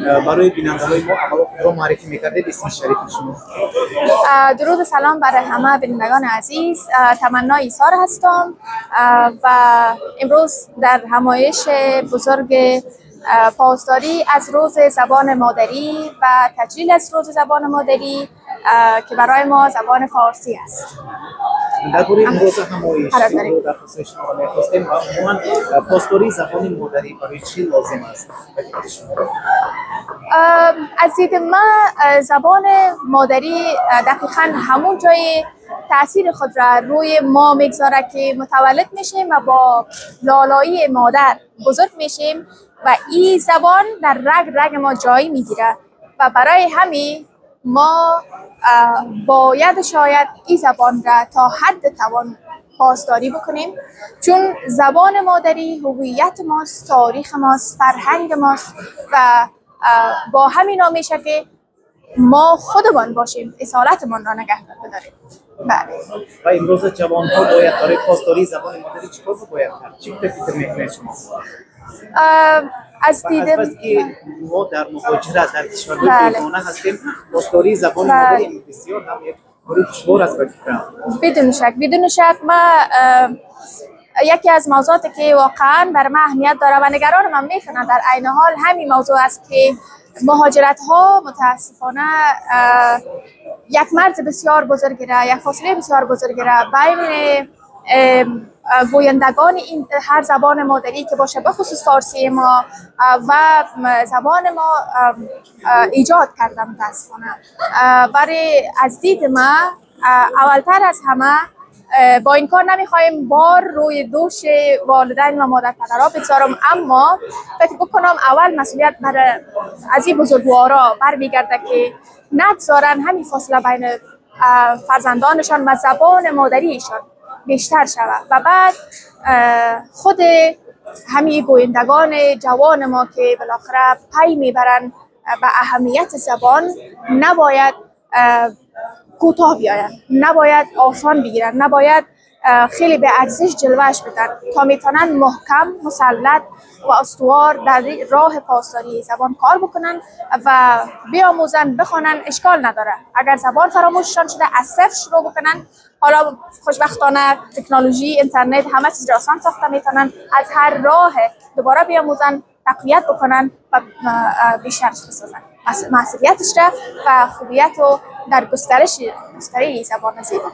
برای بیننده‌های ما اول خود را معرفی می‌کردید، اسم شریف شما؟ درود و سلام برای همه بینندگان عزیز. تمنا ایثار هستم و امروز در همایش بزرگ پاسداری از روز زبان مادری و تجلیل از روز زبان مادری که برای ما زبان فارسی است. درباره امروز همایش رو در خصوص شما می‌خواستیم عموما پاسداری زبان مادری برای چی لازم است؟ از دید من زبان مادری دقیقاً همون جای تأثیر خود را روی ما میگذاره که متولد میشیم و با لالایی مادر بزرگ میشیم و این زبان در رگ رگ ما جای میگیره و برای همین ما باید شاید این زبان را تا حد توان پاسداری بکنیم، چون زبان مادری هویت ماست، تاریخ ماست، فرهنگ ماست و با همین میشه که ما خودمان باشیم، اصالتمان را نگه بداریم. بله. و امروز جوان‌ها باید برای پاسداری زبان مادری چیکار باید کرد؟ چی فکر می‌کنید شما؟ از دیدم که ما در مهاجرت در کشورهای بیگانه هستیم، پاسداری زبان مادری بسیار هم یک مورد دشوار است. بدون شک ما یکی از موضوعاتی که واقعا بر من اهمیت داره و نگران من میکنه در عین حال همین موضوع است که مهاجرت ها متاسفانه یک مرز بسیار بزرگی را، یک فاصله بسیار بزرگی را بین گویندگان این هر زبان مادری که باشه به خصوص فارسی ما و زبان ما ایجاد کرده متاسفانه. برای از دید ما اولتر از همه با این کار نمیخوایم بار روی دوش والدین و مادر پدرها بگذارم، اما فکر بکنم اول مسئولیت بر از این بزرگوارا برمیگرده که نگذارن همین فاصله بین فرزندانشان و زبان مادریشان بیشتر شود و بعد خود همین گویندگان جوان ما که بالاخره پی میبرن به اهمیت زبان نباید کوتاه بیاین، نباید آسان بگیرن، نباید خیلی به ارزش جلوهش بدن تا میتونن محکم، مسلط و استوار در راه پاسداری زبان کار بکنن و بیاموزن، بخونن. اشکال نداره اگر زبان فراموششان شده از صفر شروع بکنن. حالا خوشبختانه تکنولوژی، اینترنت همه چیز را آسان ساخته، میتونن از هر راه دوباره بیاموزن، تقویت بکنن و بیشترش بسازن مسئولیتش را و خوبیت رو در گستره زبان زیبا.